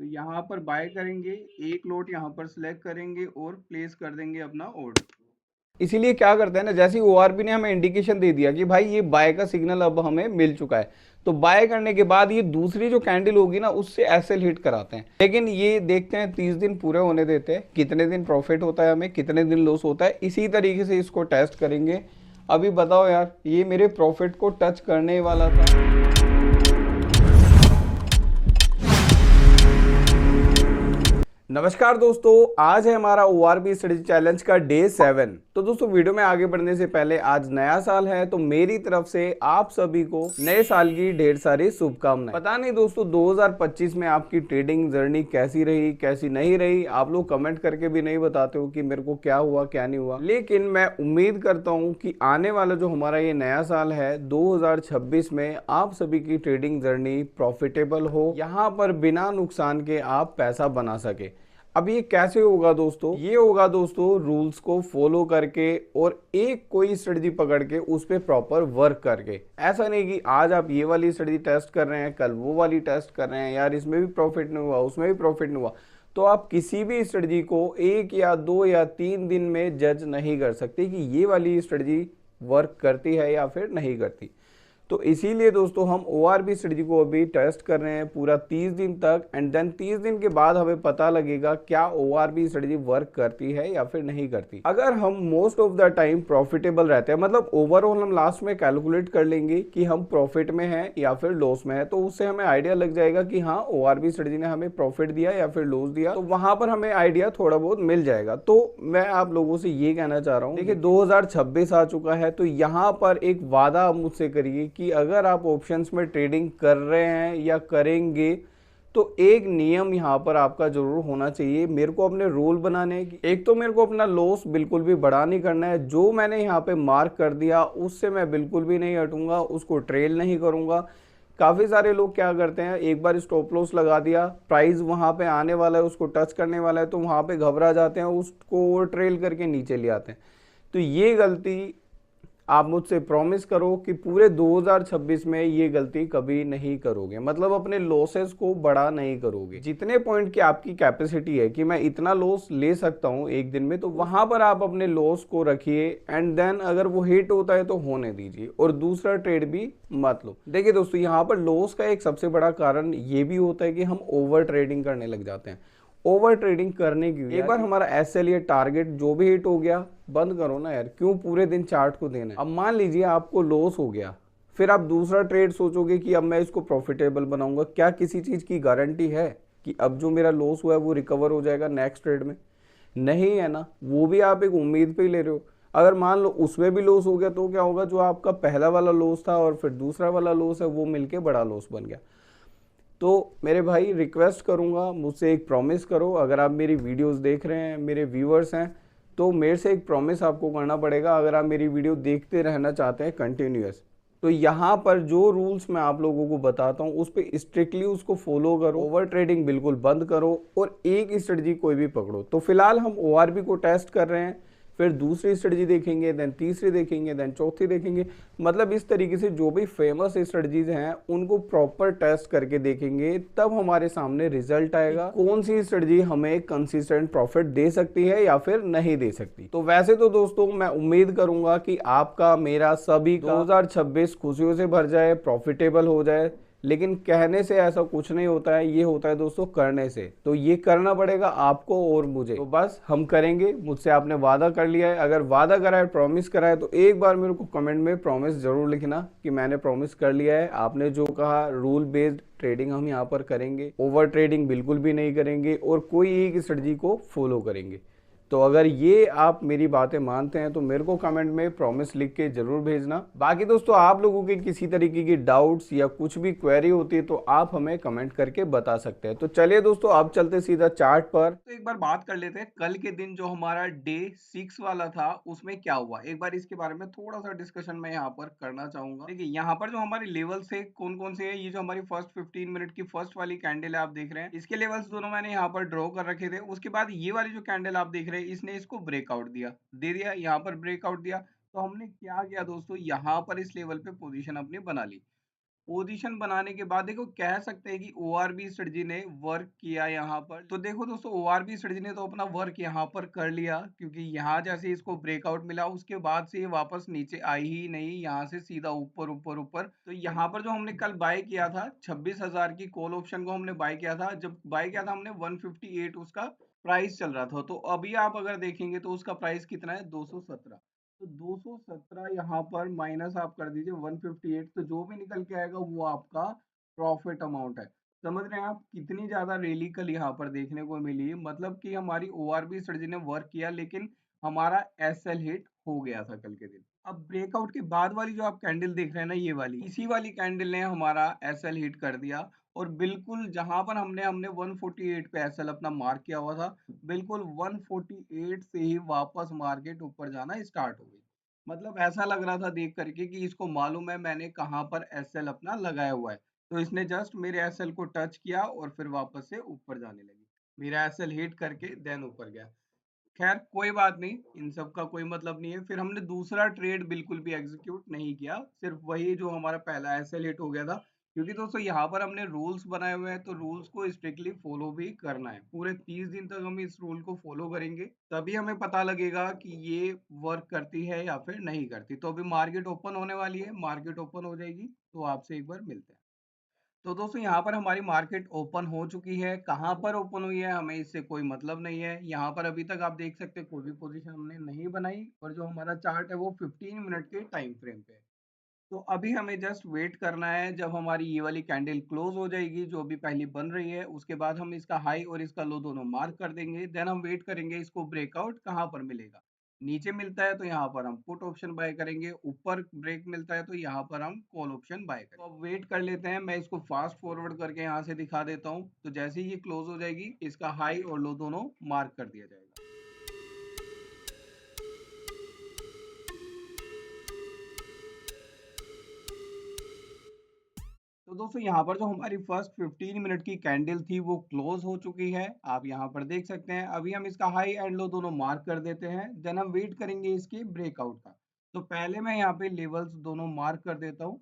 तो यहाँ पर बाय करेंगे, एक लॉट यहाँ पर सिलेक्ट करेंगे और प्लेस कर देंगे अपना ऑर्डर। इसीलिए क्या करते हैं ना, जैसे ही ओआरबी ने हमें इंडिकेशन दे दिया कि भाई ये बाय का सिग्नल अब हमें मिल चुका है, तो बाय करने के बाद ये दूसरी जो कैंडल होगी ना उससे एसएल हिट कराते हैं। लेकिन ये देखते हैं 30 दिन पूरे होने देते हैं, कितने दिन प्रॉफिट होता है हमें, कितने दिन लॉस होता है, इसी तरीके से इसको टेस्ट करेंगे। अभी बताओ यार, ये मेरे प्रॉफिट को टच करने वाला था। नमस्कार दोस्तों, आज है हमारा ओआरबी स्टडी चैलेंज का डे 7। तो दोस्तों वीडियो में आगे बढ़ने से पहले, आज नया साल है तो मेरी तरफ से आप सभी को नए साल की ढेर सारी शुभकामनाएं। पता नहीं दोस्तों 2025 में आपकी ट्रेडिंग जर्नी कैसी रही कैसी नहीं रही, आप लोग कमेंट करके भी नहीं बताते हो कि मेरे को क्या हुआ क्या नहीं हुआ। लेकिन मैं उम्मीद करता हूँ कि आने वाला जो हमारा ये नया साल है 2026 में आप सभी की ट्रेडिंग जर्नी प्रॉफिटेबल हो, यहाँ पर बिना नुकसान के आप पैसा बना सके। अब ये कैसे होगा दोस्तों? ये होगा दोस्तों रूल्स को फॉलो करके और एक कोई स्ट्रेटजी पकड़ के उस पर प्रॉपर वर्क करके। ऐसा नहीं कि आज आप ये वाली स्ट्रेटजी टेस्ट कर रहे हैं, कल वो वाली टेस्ट कर रहे हैं, यार इसमें भी प्रॉफिट नहीं हुआ उसमें भी प्रॉफिट नहीं हुआ। तो आप किसी भी स्ट्रेटजी को 1 या 2 या 3 दिन में जज नहीं कर सकते कि ये वाली स्ट्रेटजी वर्क करती है या फिर नहीं करती। तो इसीलिए दोस्तों हम ओआरबी स्ट्रेटजी को अभी टेस्ट कर रहे हैं पूरा 30 दिन तक, एंड देन 30 दिन के बाद हमें पता लगेगा क्या ओआरबी स्ट्रेटजी वर्क करती है या फिर नहीं करती। अगर हम most of the time profitable रहते हैं, मतलब ओवरऑल हम लास्ट में कैलकुलेट कर लेंगे कि हम प्रॉफिट में हैं या फिर लॉस में है, तो उससे हमें आइडिया लग जाएगा कि हाँ ओआरबी स्ट्रेटजी ने हमें प्रॉफिट दिया या फिर लॉस दिया, तो वहां पर हमें आइडिया थोड़ा बहुत मिल जाएगा। तो मैं आप लोगों से ये कहना चाह रहा हूँ, देखिए 2026 आ चुका है, तो यहाँ पर एक वादा आप मुझसे करिए कि अगर आप ऑप्शंस में ट्रेडिंग कर रहे हैं या करेंगे तो एक नियम यहाँ पर आपका जरूर होना चाहिए। मेरे को अपने रूल बनाने हैं कि एक तो मेरे को अपना लॉस बिल्कुल भी बड़ा नहीं करना है, जो मैंने यहाँ पे मार्क कर दिया उससे मैं बिल्कुल भी नहीं हटूंगा, उसको ट्रेल नहीं करूंगा। काफ़ी सारे लोग क्या करते हैं, एक बार स्टॉप लॉस लगा दिया, प्राइस वहाँ पे आने वाला है, उसको टच करने वाला है, तो वहाँ पे घबरा जाते हैं, उसको ओवर ट्रेल करके नीचे ले आते हैं। तो ये गलती आप मुझसे प्रॉमिस करो कि पूरे 2026 में ये गलती कभी नहीं करोगे, मतलब अपने लॉसेस को बड़ा नहीं करोगे। जितने पॉइंट की आपकी कैपेसिटी है कि मैं इतना लॉस ले सकता हूं एक दिन में, तो वहां पर आप अपने लॉस को रखिए, एंड देन अगर वो हिट होता है तो होने दीजिए और दूसरा ट्रेड भी मत लो। देखिए दोस्तों, यहाँ पर लॉस का एक सबसे बड़ा कारण ये भी होता है कि हम ओवर ट्रेडिंग करने लग जाते हैं। ओवर ट्रेडिंग करने की एक बार हमारा एसएल या टारगेट जो भी हिट हो गया, बंद करो ना यार, क्यों पूरे दिन चार्ट को देना है। अब मान लीजिए आपको लॉस हो गया, फिर आप दूसरा ट्रेड सोचोगे कि अब मैं इसको प्रॉफिटेबल बनाऊंगा। क्या किसी चीज की गारंटी है कि अब जो मेरा लॉस हुआ है वो रिकवर हो जाएगा नेक्स्ट ट्रेड में? नहीं है ना, वो भी आप एक उम्मीद पे ही ले रहे हो। अगर मान लो उसमें भी लॉस हो गया तो क्या होगा, जो आपका पहला वाला लॉस था और फिर दूसरा वाला लॉस है वो मिलके बड़ा लॉस बन गया। तो मेरे भाई रिक्वेस्ट करूंगा, मुझसे एक प्रॉमिस करो। अगर आप मेरी वीडियोस देख रहे हैं, मेरे व्यूअर्स हैं, तो मेरे से एक प्रॉमिस आपको करना पड़ेगा। अगर आप मेरी वीडियो देखते रहना चाहते हैं कंटिन्यूअस, तो यहाँ पर जो रूल्स मैं आप लोगों को बताता हूँ उस पर स्ट्रिक्टली उसको फॉलो करो, ओवर ट्रेडिंग बिल्कुल बंद करो और एक स्ट्रेटजी कोई भी पकड़ो। तो फिलहाल हम ओआरबी को टेस्ट कर रहे हैं, फिर दूसरी स्ट्रेटजी देखेंगे, देन तीसरी देखेंगे, देन चौथी देखेंगे। मतलब इस तरीके से जो भी फेमस स्ट्रेटजीज हैं उनको प्रॉपर टेस्ट करके देखेंगे, तब हमारे सामने रिजल्ट आएगा कौन सी स्ट्रेटजी हमें कंसिस्टेंट प्रॉफिट दे सकती है या फिर नहीं दे सकती। तो वैसे तो दोस्तों मैं उम्मीद करूंगा कि आपका मेरा सभी का 2026 खुशियों से भर जाए, प्रॉफिटेबल हो जाए। लेकिन कहने से ऐसा कुछ नहीं होता है, ये होता है दोस्तों करने से। तो ये करना पड़ेगा आपको और मुझे, तो बस हम करेंगे। मुझसे आपने वादा कर लिया है, अगर वादा करा है, प्रॉमिस करा है, तो एक बार मेरे को कमेंट में प्रॉमिस जरूर लिखना कि मैंने प्रॉमिस कर लिया है। आपने जो कहा रूल बेस्ड ट्रेडिंग हम यहाँ पर करेंगे, ओवर ट्रेडिंग बिल्कुल भी नहीं करेंगे और कोई एक स्ट्रेटजी को फॉलो करेंगे। तो अगर ये आप मेरी बातें मानते हैं तो मेरे को कमेंट में प्रॉमिस लिख के जरूर भेजना। बाकी दोस्तों आप लोगों की किसी तरीके की डाउट्स या कुछ भी क्वेरी होती है तो आप हमें कमेंट करके बता सकते हैं। तो चलिए दोस्तों, अब चलते सीधा चार्ट पर। तो एक बार बात कर लेते हैं कल के दिन जो हमारा डे 6 वाला था उसमें क्या हुआ, एक बार इसके बारे में थोड़ा सा डिस्कशन मैं यहाँ पर करना चाहूंगा। देखिए यहाँ पर जो हमारे लेवल्स है कौन कौन से है, ये जो हमारी फर्स्ट 15 मिनट की फर्स्ट वाली कैंडल है आप देख रहे हैं, इसके लेवल्स दोनों मैंने यहाँ पर ड्रॉ कर रखे थे। उसके बाद ये वाली जो कैंडल आप देख रहे हैं इसने इसको ब्रेकआउट दे दिया, यहाँ पर ब्रेकआउट दिया। तो हमने क्या किया दोस्तों, यहाँ पर इस लेवल पे पोजीशन अपनी बना ली। पोजीशन बनाने के बाद देखो कह सकते हैं कि ओआरबी स्ट्रेटजी ने वर्क किया यहाँ पर। तो देखो दोस्तों ओआरबी स्ट्रेटजी ने तो अपना वर्क यहाँ पर कर लिया, क्योंकि यहाँ जैसे इसको ब्रेकआउट मिला उसके बाद से ये वापस नीचे आई ही नहीं, यहाँ से सीधा ऊपर ऊपर ऊपर। तो यहाँ पर जो हमने कल बाय किया था 26,000 की कॉल ऑप्शन को हमने बाय किया था, जब बाय किया था हमने 158 उसका प्राइस चल रहा था। तो अभी आप अगर देखेंगे तो उसका प्राइस कितना है, 217। तो 217 यहाँ पर माइनस आप कर दीजिए 158, तो जो भी निकल के आएगा वो आपका प्रॉफिट अमाउंट है। समझ रहे हैं आप कितनी ज्यादा रैली कल यहाँ पर देखने को मिली, मतलब कि हमारी ओआरबी स्ट्रेटजी ने वर्क किया, लेकिन हमारा एसएल हिट हो गया था कल के दिन। अब ब्रेकआउट के बाद वाली जो आप कैंडल देख रहे हैं ना, ये वाली, इसी वाली कैंडल ने हमारा एसएल हिट कर दिया। और बिल्कुल जहां पर हमने हमने 148 पे एसएल अपना मार्क किया हुआ था, बिल्कुल 148 से ही वापस मार्केट ऊपर जाना स्टार्ट हो गई। मतलब ऐसा लग रहा था देख करके कि इसको मालूम है मैंने कहां पर एसएल अपना लगाया हुआ है। तो इसने जस्ट मेरे एसएल को टच किया और फिर वापस से ऊपर जाने लगी, मेरा एसएल हिट करके देन ऊपर गया। खैर कोई बात नहीं, इन सब का कोई मतलब नहीं है। फिर हमने दूसरा ट्रेड बिल्कुल भी एग्जीक्यूट नहीं किया, सिर्फ वही जो हमारा पहला एसएल हिट हो गया था। क्योंकि दोस्तों यहाँ पर हमने रूल्स बनाए हुए हैं, तो रूल्स को स्ट्रिक्टली फॉलो भी करना है। पूरे 30 दिन तक हम इस रूल को फॉलो करेंगे, तभी हमें पता लगेगा कि ये वर्क करती है या फिर नहीं करती। तो अभी मार्केट ओपन होने वाली है, मार्केट ओपन हो जाएगी तो आपसे एक बार मिलते हैं। तो दोस्तों यहाँ पर हमारी मार्केट ओपन हो चुकी है। कहाँ पर ओपन हुई है हमें इससे कोई मतलब नहीं है। यहाँ पर अभी तक आप देख सकते हैं कोई भी पोजीशन हमने नहीं बनाई, और जो हमारा चार्ट है वो 15 मिनट के टाइम फ्रेम पे है। तो अभी हमें जस्ट वेट करना है, जब हमारी ये वाली कैंडल क्लोज हो जाएगी जो अभी पहली बन रही है, उसके बाद हम इसका हाई और इसका लो दोनों मार्क कर देंगे। देन हम वेट करेंगे इसको ब्रेकआउट कहाँ पर मिलेगा। नीचे मिलता है तो यहाँ पर हम पुट ऑप्शन बाय करेंगे, ऊपर ब्रेक मिलता है तो यहाँ पर हम कॉल ऑप्शन बाय करेंगे। तो अब वेट कर लेते हैं, मैं इसको फास्ट फॉरवर्ड करके यहाँ से दिखा देता हूँ। तो जैसे ही ये क्लोज हो जाएगी, इसका हाई और लो दोनों मार्क कर दिया जाएगा। तो दोस्तों यहाँ पर जो हमारी फर्स्ट 15 मिनट की कैंडल थी वो क्लोज हो चुकी है, आप यहाँ पर देख सकते हैं। अभी हम इसका हाई एंड लो दोनों मार्क कर देते हैं, देन हम वेट करेंगे इसके ब्रेकआउट का। तो पहले मैं यहाँ पे लेवल्स दोनों मार्क कर देता हूँ।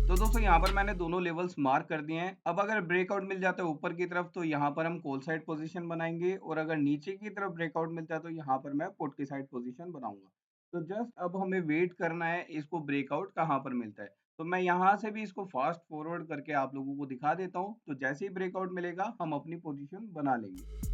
तो दोस्तों यहाँ पर मैंने दोनों लेवल्स मार्क कर दिए हैं। अब अगर ब्रेकआउट मिल जाता है ऊपर की तरफ तो यहाँ पर हम कॉल साइड पोजीशन बनाएंगे, और अगर नीचे की तरफ ब्रेकआउट मिलता है तो यहाँ पर मैं पुट की साइड पोजीशन बनाऊंगा। तो जस्ट अब हमें वेट करना है इसको ब्रेकआउट कहाँ पर मिलता है। तो मैं यहाँ से भी इसको फास्ट फॉरवर्ड करके आप लोगों को दिखा देता हूँ। तो जैसे ही ब्रेकआउट मिलेगा हम अपनी पोजिशन बना लेंगे।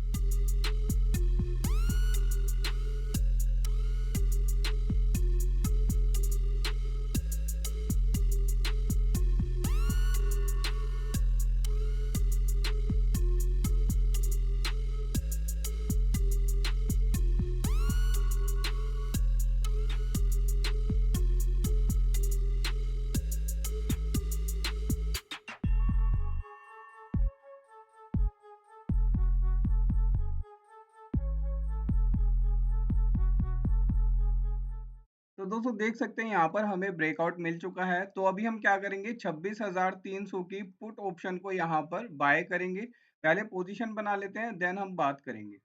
तो दोस्तों देख सकते हैं यहाँ पर हमें ब्रेकआउट मिल चुका है। तो अभी हम क्या करेंगे, 26,300 की पुट ऑप्शन को यहाँ पर बाय करेंगे। पहले पोजीशन बना लेते हैं, देन हम बात करेंगे।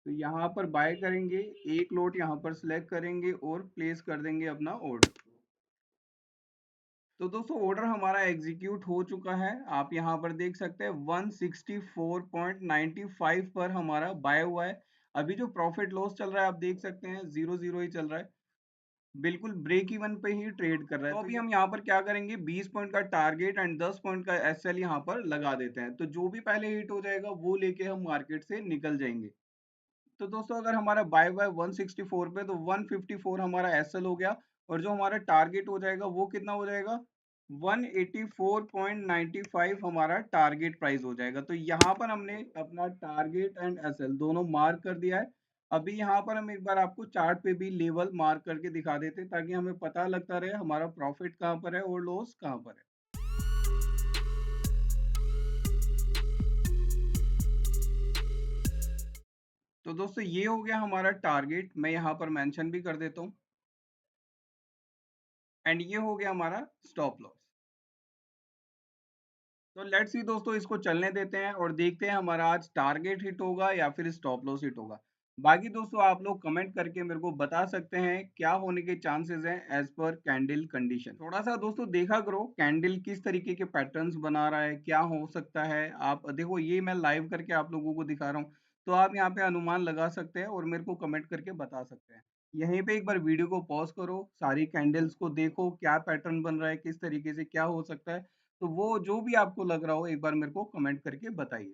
तो यहाँ पर बाय करेंगे, एक लोट यहाँ पर सिलेक्ट करेंगे और प्लेस कर देंगे अपना ऑर्डर। तो दोस्तों ऑर्डर हमारा एग्जीक्यूट हो चुका है, आप यहाँ पर देख सकते हैं 164.95 पर हमारा बाय हुआ है। अभी जो प्रॉफिट लॉस चल रहा है आप देख सकते हैं 0 ही चल रहा है, बिल्कुल ब्रेक इवन पे ही ट्रेड कर रहा है। तो अभी हम यहाँ पर क्या करेंगे, 20 पॉइंट का टारगेट एंड 10 पॉइंट का एसएल यहाँ पर लगा देते हैं। तो जो भी पहले हिट हो जाएगा वो लेके हम मार्केट से निकल जाएंगे। तो दोस्तों अगर हमारा बाय बाय 164 पे, तो 154 हमारा एसएल हो गया, और जो हमारा टारगेट हो जाएगा वो कितना हो जाएगा, 184.95 हमारा टारगेट प्राइस हो जाएगा। तो यहाँ पर हमने अपना टारगेट एंड एसएल दोनों मार्क कर दिया है। अभी यहाँ पर हम एक बार आपको चार्ट पे भी लेवल मार्क करके दिखा देते, ताकि हमें पता लगता रहे हमारा प्रॉफिट कहाँ पर है और लॉस कहाँ पर है। तो दोस्तों ये हो गया हमारा टारगेट, मैं यहाँ पर मेंशन भी कर देता हूँ, एंड ये हो गया हमारा स्टॉप लॉस। तो लेट्स सी दोस्तों, इसको चलने देते हैं और देखते हैं हमारा आज टारगेट हिट होगा या फिर स्टॉप लॉस हिट होगा। बाकी दोस्तों आप लोग कमेंट करके मेरे को बता सकते हैं क्या होने के चांसेस हैं एज पर कैंडल कंडीशन। थोड़ा सा दोस्तों देखा करो कैंडल किस तरीके के पैटर्न्स बना रहा है, क्या हो सकता है। आप देखो ये मैं लाइव करके आप लोगों को दिखा रहा हूँ, तो आप यहाँ पे अनुमान लगा सकते हैं और मेरे को कमेंट करके बता सकते हैं। यहीं पे एक बार वीडियो को पॉज करो, सारी कैंडल्स को देखो क्या पैटर्न बन रहा है, किस तरीके से क्या हो सकता है। तो वो जो भी आपको लग रहा हो एक बार मेरे को कमेंट करके बताइए।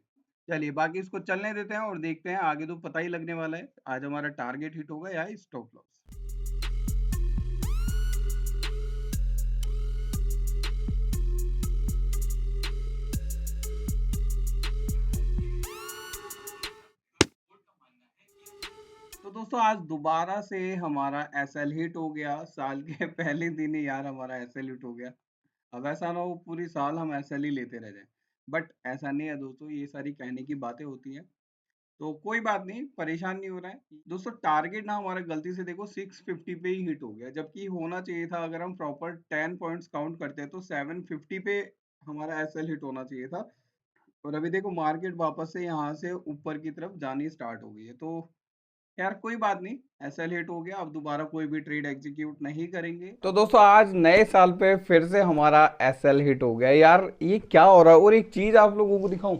चलिए बाकी इसको चलने देते हैं और देखते हैं आगे, तो पता ही लगने वाला है आज हमारा टारगेट हिट होगा या स्टॉप लॉस। तो दोस्तों आज दोबारा से हमारा एसएल हिट हो गया। साल के पहले दिन ही यार हमारा एसएल हिट हो गया। अब ऐसा ना हो पूरी साल हम एसएल ही लेते रह जाएं, बट ऐसा नहीं है दोस्तों, ये सारी कहने की बातें होती हैं। तो कोई बात नहीं, परेशान नहीं हो रहा है दोस्तों। टारगेट ना हमारा गलती से देखो 650 पे ही हिट हो गया, जबकि होना चाहिए था, अगर हम प्रॉपर 10 पॉइंट्स काउंट करते हैं तो 750 पे हमारा एसएल हिट होना चाहिए था। और अभी देखो मार्केट वापस से यहाँ से ऊपर की तरफ जानी स्टार्ट हो गई है। तो यार कोई बात नहीं, एसएल हिट हो गया, अब दोबारा कोई भी ट्रेड एग्जीक्यूट नहीं करेंगे। तो दोस्तों आज नए साल पे फिर से हमारा एसएल हिट हो गया। यार ये क्या हो रहा है। और एक चीज आप लोगों को दिखाऊं,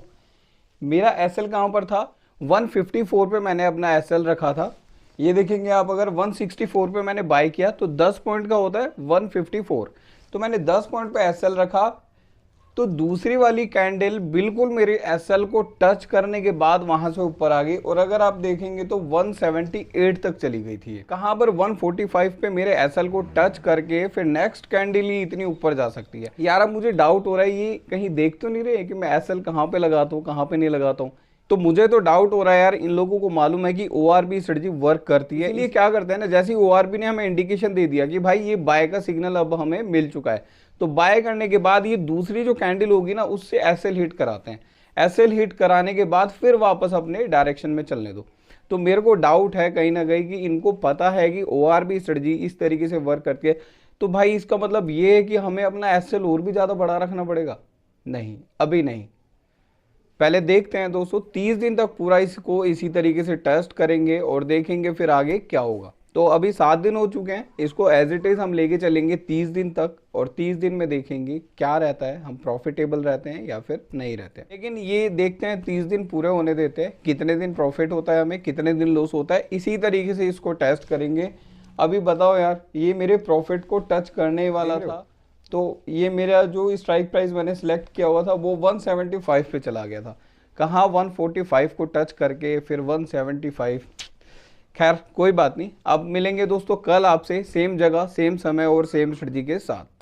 मेरा एसएल कहां पर था, 154 पे मैंने अपना एसएल रखा था। ये देखेंगे आप, अगर 164 पे मैंने बाय किया तो 10 पॉइंट का होता है 154, तो मैंने 10 पॉइंट पे एसएल रखा। तो दूसरी वाली कैंडल बिल्कुल मेरे एसएल को टच करने के बाद वहां से ऊपर आ गई, और अगर आप देखेंगे तो 178 तक चली गई थी। कहां पर 145 पे मेरे एसएल को टच करके फिर नेक्स्ट कैंडल ही इतनी ऊपर जा सकती है। यार अब मुझे डाउट हो रहा है, ये कहीं देख तो नहीं रहे कि मैं एसएल कहां पे लगाता हूँ कहां पे नहीं लगाता हूँ। तो मुझे तो डाउट हो रहा है यार, इन लोगों को मालूम है कि ओआरबी स्ट्रेटजी वर्क करती है। इसलिए क्या करते हैं ना, जैसे ही ओआरबी ने हमें इंडिकेशन दे दिया कि भाई ये बाय का सिग्नल अब हमें मिल चुका है, तो बाय करने के बाद ये दूसरी जो कैंडल होगी ना उससे एसएल हिट कराते हैं। एसएल हिट कराने के बाद फिर वापस अपने डायरेक्शन में चलने दो। तो मेरे को डाउट है कहीं ना कहीं कि इनको पता है कि ओआरबी स्ट्रेटजी इस तरीके से वर्क करती है। तो भाई इसका मतलब ये है कि हमें अपना एसएल और भी ज्यादा बढ़ा रखना पड़ेगा। नहीं, अभी नहीं, पहले देखते हैं दोस्तों। 30 दिन तक पूरा इसको इसी तरीके से टेस्ट करेंगे और देखेंगे फिर आगे क्या होगा। तो अभी 7 दिन हो चुके हैं, इसको एज इट इज हम लेके चलेंगे 30 दिन तक, और 30 दिन में देखेंगे क्या रहता है, हम प्रॉफिटेबल रहते हैं या फिर नहीं रहते हैं। लेकिन ये देखते हैं 30 दिन पूरे होने देते हैं, कितने दिन प्रॉफिट होता है हमें, कितने दिन लॉस होता है, इसी तरीके से इसको टेस्ट करेंगे। अभी बताओ यार, ये मेरे प्रॉफिट को टच करने वाला था, तो ये मेरा जो स्ट्राइक प्राइस मैंने सेलेक्ट किया हुआ था वो 175 पे चला गया था। कहाँ 145 को टच करके फिर 175। खैर कोई बात नहीं, अब मिलेंगे दोस्तों कल आपसे सेम जगह सेम समय और सेम स्ट्रेटजी के साथ।